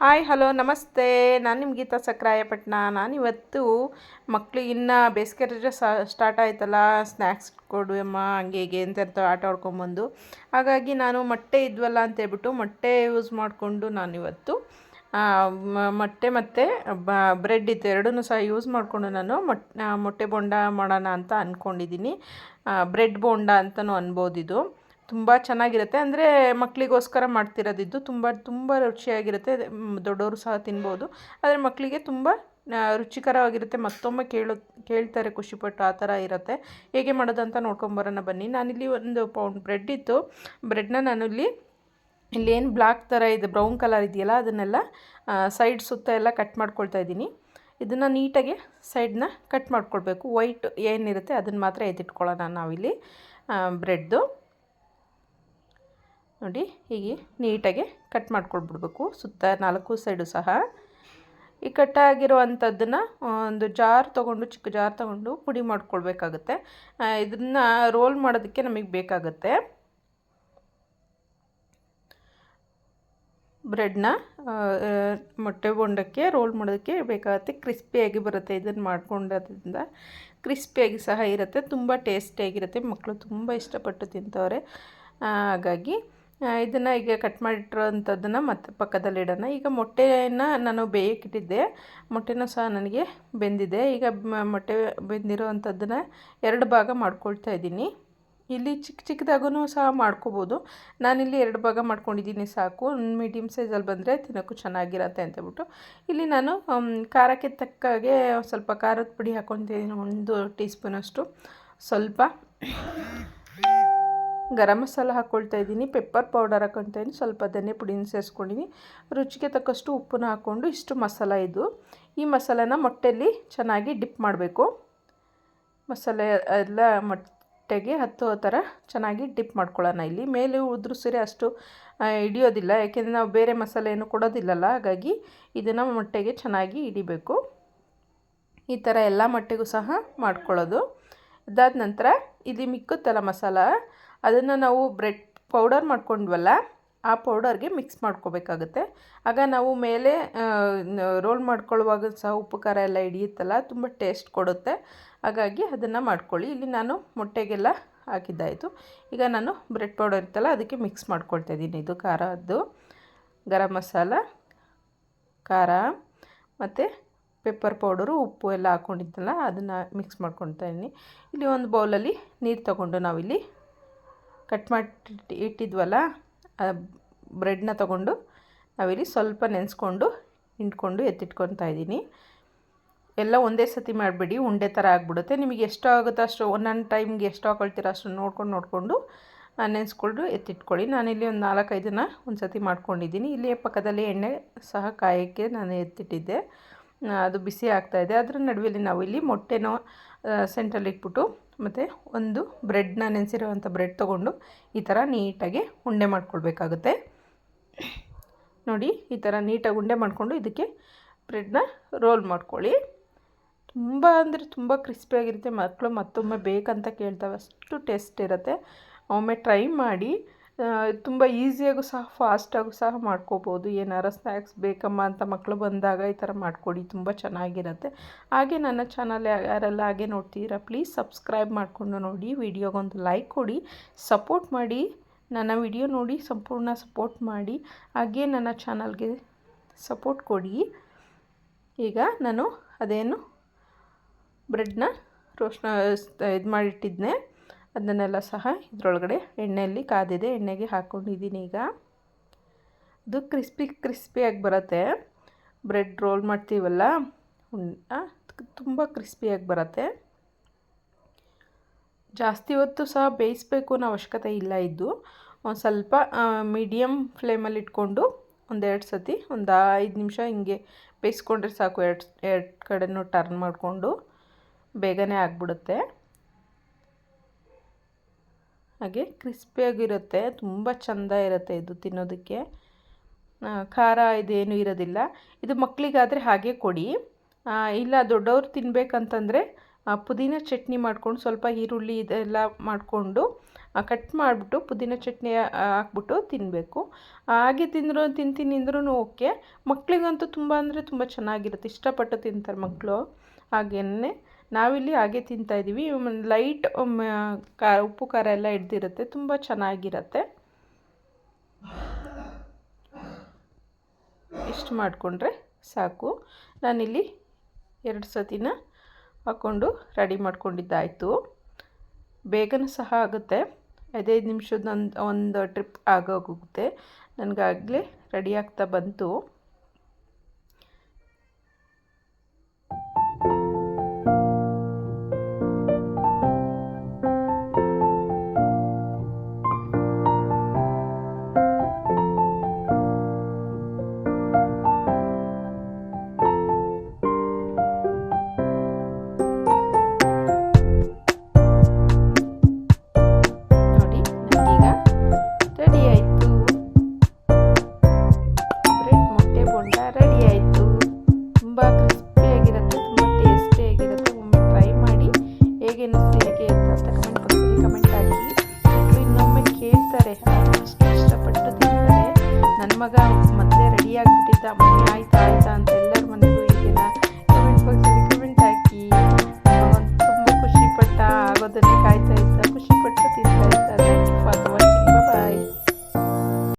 Hi hello ನಮಸ್ತೆ. ನಾನು ನಿಮ್ಮ ಗೀತಾ ಸಕ್ರಾಯಪಟ್ಟಣ. ನಾನಿವತ್ತು ಮಕ್ಕಳಿಗೆ ಇನ್ನೂ ಬೇಸಿಗೆ ರಜೆ ಸ್ಟಾರ್ಟ್ ಆಯ್ತಲ್ಲ, ಸ್ನ್ಯಾಕ್ಸ್ ಕೊಡು ಅಮ್ಮ ಹಂಗೆ ಹೀಗೆ ಅಂತ ಆಟ ಆಡ್ಕೊಂಬಂದು, ಹಾಗಾಗಿ ನಾನು ಮೊಟ್ಟೆ ಇದ್ವಲ್ಲ ಅಂತೇಳ್ಬಿಟ್ಟು ಮೊಟ್ಟೆ ಯೂಸ್ ಮಾಡಿಕೊಂಡು ನಾನಿವತ್ತು ಮೊಟ್ಟೆ ಮತ್ತು ಬ್ರೆಡ್ ಇತ್ತು ಎರಡನ್ನೂ ಸಹ ಯೂಸ್ ಮಾಡಿಕೊಂಡು ನಾನು ಮೊಟ್ಟೆ ಬೋಂಡ ಮಾಡೋಣ ಅಂತ ಅಂದ್ಕೊಂಡಿದ್ದೀನಿ. ಬ್ರೆಡ್ ಬೋಂಡ ಅಂತಲೂ ಅನ್ಬೋದು. ಇದು ತುಂಬ ಚೆನ್ನಾಗಿರುತ್ತೆ, ಅಂದರೆ ಮಕ್ಕಳಿಗೋಸ್ಕರ ಮಾಡ್ತಿರೋದಿದ್ದು ತುಂಬ ರುಚಿಯಾಗಿರುತ್ತೆ. ದೊಡ್ಡವರು ಸಹ ತಿನ್ಬೋದು, ಆದರೆ ಮಕ್ಕಳಿಗೆ ತುಂಬ ರುಚಿಕರವಾಗಿರುತ್ತೆ. ಮತ್ತೊಮ್ಮೆ ಕೇಳ್ತಾರೆ ಖುಷಿಪಟ್ಟು, ಆ ಥರ ಇರುತ್ತೆ. ಹೇಗೆ ಮಾಡೋದಂತ ನೋಡ್ಕೊಂಬರೋಣ ಬನ್ನಿ. ನಾನಿಲ್ಲಿ 1 ಪೌಂಡ್ ಬ್ರೆಡ್ ಇತ್ತು. ಬ್ರೆಡ್ನ ನಾನು ಇಲ್ಲೇನು ಬ್ಲ್ಯಾಕ್ ಥರ ಇದೆ, ಬ್ರೌನ್ ಕಲರ್ ಇದೆಯಲ್ಲ, ಅದನ್ನೆಲ್ಲ ಸೈಡ್ ಸುತ್ತ ಎಲ್ಲ ಕಟ್ ಮಾಡ್ಕೊಳ್ತಾ ಇದ್ದೀನಿ. ಇದನ್ನು ನೀಟಾಗಿ ಸೈಡನ್ನ ಕಟ್ ಮಾಡ್ಕೊಳ್ಬೇಕು. ವೈಟ್ ಏನಿರುತ್ತೆ ಅದನ್ನು ಮಾತ್ರ ಎತ್ತಿಟ್ಕೊಳ್ಳೋಣ ನಾವಿಲ್ಲಿ. ಬ್ರೆಡ್ದು ನೋಡಿ ಹೀಗೆ ನೀಟಾಗಿ ಕಟ್ ಮಾಡ್ಕೊಳ್ಬಿಡ್ಬೇಕು, ಸುತ್ತ 4 ಸೈಡು ಸಹ. ಈ ಕಟ್ಟಾಗಿರುವಂಥದ್ದನ್ನು ಒಂದು ಚಿಕ್ಕ ಜಾರ್ ತೊಗೊಂಡು ಪುಡಿ ಮಾಡ್ಕೊಳ್ಬೇಕಾಗುತ್ತೆ. ಇದನ್ನು ರೋಲ್ ಮಾಡೋದಕ್ಕೆ ನಮಗೆ ಬೇಕಾಗುತ್ತೆ. ಬ್ರೆಡ್ನ ಮೊಟ್ಟೆ ಬೋಂಡಕ್ಕೆ ರೋಲ್ ಮಾಡೋದಕ್ಕೆ ಬೇಕಾಗುತ್ತೆ. ಕ್ರಿಸ್ಪಿಯಾಗಿ ಬರುತ್ತೆ. ಇದನ್ನು ಮಾಡ್ಕೊಂಡೋದ್ರಿಂದ ಕ್ರಿಸ್ಪಿಯಾಗಿ ಸಹ ಇರುತ್ತೆ, ತುಂಬ ಟೇಸ್ಟಿಯಾಗಿರುತ್ತೆ. ಮಕ್ಕಳು ತುಂಬ ಇಷ್ಟಪಟ್ಟು ತಿಂತವ್ರೆ. ಹಾಗಾಗಿ ಇದನ್ನು ಈಗ ಕಟ್ ಮಾಡಿಟ್ಟಿರೋವಂಥದ್ದನ್ನು ಮತ್ತೆ ಪಕ್ಕದಲ್ಲಿಡೋಣ. ಈಗ ಮೊಟ್ಟೆಯನ್ನು ನಾನು ಬೇಯಕ್ಕಿಟ್ಟಿದ್ದೆ. ಮೊಟ್ಟೆನೂ ಸಹ ನನಗೆ ಬೆಂದಿದೆ. ಈಗ ಮೊಟ್ಟೆ ಬೆಂದಿರೋವಂಥದ್ದನ್ನು 2 ಭಾಗ ಮಾಡ್ಕೊಳ್ತಾ ಇದ್ದೀನಿ. ಇಲ್ಲಿ ಚಿಕ್ಕದಾಗೂ ಸಹ ಮಾಡ್ಕೋಬೋದು. ನಾನಿಲ್ಲಿ 2 ಭಾಗ ಮಾಡ್ಕೊಂಡಿದ್ದೀನಿ ಸಾಕು. ಮೀಡಿಯಮ್ ಸೈಜಲ್ಲಿ ಬಂದರೆ ತಿನ್ನೋಕ್ಕೂ ಚೆನ್ನಾಗಿರತ್ತೆ ಅಂತೇಳ್ಬಿಟ್ಟು ಇಲ್ಲಿ ನಾನು ಖಾರಕ್ಕೆ ತಕ್ಕಾಗೆ ಸ್ವಲ್ಪ ಖಾರದ ಪುಡಿ ಹಾಕ್ಕೊತೀನಿ. 1 ಟೀ ಸ್ಪೂನಷ್ಟು ಸ್ವಲ್ಪ ಗರಂ ಮಸಾಲ ಹಾಕ್ಕೊಳ್ತಾ ಇದ್ದೀನಿ. ಪೆಪ್ಪರ್ ಪೌಡರ್ ಹಾಕ್ಕೊಳ್ತಾ ಇದ್ದೀನಿ. ಸ್ವಲ್ಪ ಧನಿಯಾ ಪುಡಿನ ಸೇರಿಸ್ಕೊಂಡಿದ್ದೀನಿ. ರುಚಿಗೆ ತಕ್ಕಷ್ಟು ಉಪ್ಪನ್ನ ಹಾಕ್ಕೊಂಡು ಇಷ್ಟು ಮಸಾಲ ಇದು. ಈ ಮಸಾಲೆನ ಮೊಟ್ಟೆಯಲ್ಲಿ ಚೆನ್ನಾಗಿ ಡಿಪ್ ಮಾಡಬೇಕು. ಮಸಾಲೆ ಎಲ್ಲ ಮೊಟ್ಟೆಗೆ ಹತ್ತೋ ಥರ ಚೆನ್ನಾಗಿ ಡಿಪ್ ಮಾಡ್ಕೊಳ್ಳೋಣ. ಇಲ್ಲಿ ಮೇಲೆ ಉದುರಿಸಿದ್ರೆ ಅಷ್ಟು ಹಿಡಿಯೋದಿಲ್ಲ, ಯಾಕೆಂದರೆ ನಾವು ಬೇರೆ ಮಸಾಲೆ ಏನು ಕೊಡೋದಿಲ್ಲಲ್ಲ. ಹಾಗಾಗಿ ಇದನ್ನು ಮೊಟ್ಟೆಗೆ ಚೆನ್ನಾಗಿ ಹಿಡಿಬೇಕು. ಈ ಥರ ಎಲ್ಲ ಮೊಟ್ಟೆಗೂ ಸಹ ಮಾಡ್ಕೊಳ್ಳೋದು. ಅದಾದ ನಂತರ ಇಲ್ಲಿ ಮಿಕ್ಕುತ್ತಲ್ಲ ಮಸಾಲ, ಅದನ್ನು ನಾವು ಬ್ರೆಡ್ ಪೌಡರ್ ಮಾಡ್ಕೊಂಡ್ವಲ್ಲ, ಆ ಪೌಡರ್ಗೆ ಮಿಕ್ಸ್ ಮಾಡ್ಕೋಬೇಕಾಗುತ್ತೆ. ಆಗ ನಾವು ಮೇಲೆ ರೋಲ್ ಮಾಡ್ಕೊಳ್ಳುವಾಗ ಸಹ ಉಪ್ಪು ಖಾರ ಎಲ್ಲ ಹಿಡಿಯುತ್ತಲ್ಲ, ತುಂಬ ಟೇಸ್ಟ್ ಕೊಡುತ್ತೆ. ಹಾಗಾಗಿ ಅದನ್ನು ಮಾಡ್ಕೊಳ್ಳಿ. ಇಲ್ಲಿ ನಾನು ಮೊಟ್ಟೆಗೆಲ್ಲ ಹಾಕಿದ್ದಾಯಿತು. ಈಗ ನಾನು ಬ್ರೆಡ್ ಪೌಡರ್ ಇರ್ತಲ್ಲ ಅದಕ್ಕೆ ಮಿಕ್ಸ್ ಮಾಡ್ಕೊಳ್ತಾ ಇದ್ದೀನಿ. ಇದು ಖಾರದ್ದು ಗರಂ ಮಸಾಲ, ಖಾರ ಮತ್ತು ಪೆಪ್ಪರ್ ಪೌಡರು, ಉಪ್ಪು ಎಲ್ಲ ಹಾಕ್ಕೊಂಡಿದ್ದಲ್ಲ ಅದನ್ನು ಮಿಕ್ಸ್ ಮಾಡ್ಕೊಳ್ತಾ ಇದ್ದೀನಿ. ಇಲ್ಲಿ ಒಂದು ಬೌಲಲ್ಲಿ ನೀರು ತಗೊಂಡು ನಾವಿಲ್ಲಿ ಕಟ್ ಮಾಡಿ ಇಟ್ಟಿದ್ವಲ್ಲ ಬ್ರೆಡ್ನ ತೊಗೊಂಡು ನಾವಿಲ್ಲಿ ಸ್ವಲ್ಪ ನೆನೆಸ್ಕೊಂಡು ಹಿಂಡ್ಕೊಂಡು ಎತ್ತಿಟ್ಕೊತಾ ಇದ್ದೀನಿ. ಎಲ್ಲ ಒಂದೇ ಸತಿ ಮಾಡಬೇಡಿ, ಉಂಡೆ ಥರ ಆಗಿಬಿಡುತ್ತೆ. ನಿಮಗೆ ಎಷ್ಟು ಆಗುತ್ತೋ ಅಷ್ಟು ಒಂದೊಂದು ಟೈಮ್ಗೆ ಎಷ್ಟು ಹಾಕೊಳ್ತೀರೋ ಅಷ್ಟು ನೋಡಿಕೊಂಡು ನೆನೆಸ್ಕೊಂಡು ಎತ್ತಿಟ್ಕೊಳ್ಳಿ. ನಾನಿಲ್ಲಿ ಒಂದು 4-5 ಒಂದು ಸತಿ ಮಾಡ್ಕೊಂಡಿದ್ದೀನಿ. ಇಲ್ಲಿ ಪಕ್ಕದಲ್ಲಿ ಎಣ್ಣೆ ಸಹ ಕಾಯೋಕ್ಕೆ ನಾನು ಎತ್ತಿಟ್ಟಿದ್ದೆ, ಅದು ಬಿಸಿ ಆಗ್ತಾಯಿದೆ. ಅದರ ನಡುವೆಯಲ್ಲಿ ನಾವು ಇಲ್ಲಿ ಮೊಟ್ಟೆನೋ ಸೆಂಟ್ರಲ್ಲಿ ಇಟ್ಬಿಟ್ಟು ಮತ್ತು ಒಂದು ಬ್ರೆಡ್ನ ನೆನೆಸಿರೋವಂಥ ಬ್ರೆಡ್ ತೊಗೊಂಡು ಈ ಥರ ನೀಟಾಗಿ ಉಂಡೆ ಮಾಡ್ಕೊಳ್ಬೇಕಾಗುತ್ತೆ. ನೋಡಿ ಈ ಥರ ನೀಟಾಗಿ ಉಂಡೆ ಮಾಡಿಕೊಂಡು ಇದಕ್ಕೆ ಬ್ರೆಡ್ನ ರೋಲ್ ಮಾಡ್ಕೊಳ್ಳಿ. ತುಂಬ ಅಂದರೆ ತುಂಬ ಕ್ರಿಸ್ಪಿಯಾಗಿರುತ್ತೆ. ಮಕ್ಕಳು ಮತ್ತೊಮ್ಮೆ ಬೇಕಂತ ಕೇಳ್ತವೆ, ಅಷ್ಟು ಟೇಸ್ಟ್ ಇರುತ್ತೆ. ಒಮ್ಮೆ ಟ್ರೈ ಮಾಡಿ. ತುಂಬ ಈಸಿಯಾಗೂ ಸಹ ಫಾಸ್ಟಾಗೂ ಸಹ ಮಾಡ್ಕೋಬೋದು. ಏನಾರು ಸ್ನ್ಯಾಕ್ಸ್ ಬೇಕಮ್ಮ ಅಂತ ಮಕ್ಕಳು ಬಂದಾಗ ಈ ಥರ ಮಾಡಿಕೊಡಿ, ತುಂಬ ಚೆನ್ನಾಗಿರುತ್ತೆ. ಹಾಗೆ ನನ್ನ ಚಾನಲ್ ಯಾರೆಲ್ಲ ಹಾಗೆ ನೋಡ್ತೀರಾ ಪ್ಲೀಸ್ ಸಬ್ಸ್ಕ್ರೈಬ್ ಮಾಡಿಕೊಂಡು ನೋಡಿ. ವಿಡಿಯೋಗೊಂದು ಲೈಕ್ ಕೊಡಿ, ಸಪೋರ್ಟ್ ಮಾಡಿ. ನನ್ನ ವಿಡಿಯೋ ನೋಡಿ ಸಂಪೂರ್ಣ ಸಪೋರ್ಟ್ ಮಾಡಿ. ಹಾಗೆ ನನ್ನ ಚಾನಲ್ಗೆ ಸಪೋರ್ಟ್ ಕೊಡಿ. ಈಗ ನಾನು ಅದೇನು ಬ್ರೆಡ್ನ ಇದು ಮಾಡಿಟ್ಟಿದ್ದೆ ಅದನ್ನೆಲ್ಲ ಸಹ ಇದರೊಳಗಡೆ ಎಣ್ಣೆಯಲ್ಲಿ ಕಾದಿದೆ, ಎಣ್ಣೆಗೆ ಹಾಕ್ಕೊಂಡಿದ್ದೀನಿ. ಈಗ ಅದು ಕ್ರಿಸ್ಪಿಯಾಗಿ ಬರುತ್ತೆ. ಬ್ರೆಡ್ ರೋಲ್ ಮಾಡ್ತೀವಲ್ಲ ತುಂಬ ಕ್ರಿಸ್ಪಿಯಾಗಿ ಬರುತ್ತೆ. ಜಾಸ್ತಿ ಹೊತ್ತು ಸಹ ಬೇಯಿಸಬೇಕು ಅನ್ನೋ ಅವಶ್ಯಕತೆ ಇಲ್ಲ. ಇದ್ದು ಒಂದು ಸ್ವಲ್ಪ ಮೀಡಿಯಮ್ ಫ್ಲೇಮಲ್ಲಿ ಇಟ್ಕೊಂಡು 1-2 ಸತಿ 5 ನಿಮಿಷ ಹಿಂಗೆ ಬೇಯಿಸ್ಕೊಂಡ್ರೆ ಸಾಕು. ಎರಡು ಕಡೆನೂ ಟರ್ನ್ ಮಾಡಿಕೊಂಡು ಬೇಗನೆ ಆಗಿಬಿಡುತ್ತೆ. ಹಾಗೆ ಕ್ರಿಸ್ಪಿಯಾಗಿರುತ್ತೆ, ತುಂಬ ಚೆಂದ ಇರುತ್ತೆ ಇದು ತಿನ್ನೋದಕ್ಕೆ. ಖಾರ ಇದೇನು ಇರೋದಿಲ್ಲ. ಇದು ಮಕ್ಕಳಿಗಾದರೆ ಹಾಗೆ ಕೊಡಿ. ಇಲ್ಲ ದೊಡ್ಡವರು ತಿನ್ನಬೇಕಂತಂದರೆ ಪುದೀನ ಚಟ್ನಿ ಮಾಡ್ಕೊಂಡು ಸ್ವಲ್ಪ ಈರುಳ್ಳಿ ಇದೆಲ್ಲ ಮಾಡಿಕೊಂಡು ಕಟ್ ಮಾಡಿಬಿಟ್ಟು ಪುದೀನ ಚಟ್ನಿ ಹಾಕ್ಬಿಟ್ಟು ತಿನ್ನಬೇಕು. ಹಾಗೆ ತಿಂತೀನಿ ಅಂದ್ರೂ ಓಕೆ. ಮಕ್ಕಳಿಗಂತೂ ತುಂಬ ಅಂದರೆ ತುಂಬ ಚೆನ್ನಾಗಿರುತ್ತೆ, ಇಷ್ಟಪಟ್ಟು ತಿಂತಾರೆ ಮಕ್ಕಳು. ಹಾಗೆಯೇ ನಾವಿಲ್ಲಿ ಹಾಗೆ ತಿಂತಾಯಿದ್ದೀವಿ. ಲೈಟ್ ಉಪ್ಪು ಖಾರ ಎಲ್ಲ ಹಿಡ್ದಿರುತ್ತೆ, ತುಂಬ ಚೆನ್ನಾಗಿರುತ್ತೆ. ಇಷ್ಟು ಮಾಡಿಕೊಂಡ್ರೆ ಸಾಕು. ನಾನಿಲ್ಲಿ 2 ಸತಿನ ಹಾಕ್ಕೊಂಡು ರೆಡಿ ಮಾಡ್ಕೊಂಡಿದ್ದಾಯಿತು. ಬೇಗನೂ ಸಹ ಆಗುತ್ತೆ, 5 ನಿಮಿಷದ ಒಂದು ಟ್ರಿಪ್ ಆಗೋಗುತ್ತೆ. ನನಗಾಗಲೇ ರೆಡಿ ಆಗ್ತಾ ಬಂತು. ಮಗ ಮೊದಲೇ ರೆಡಿ ಆಗಿಬಿಟ್ಟಿದ್ದ, ಮಮ್ಮಿ ಆಯ್ತಾ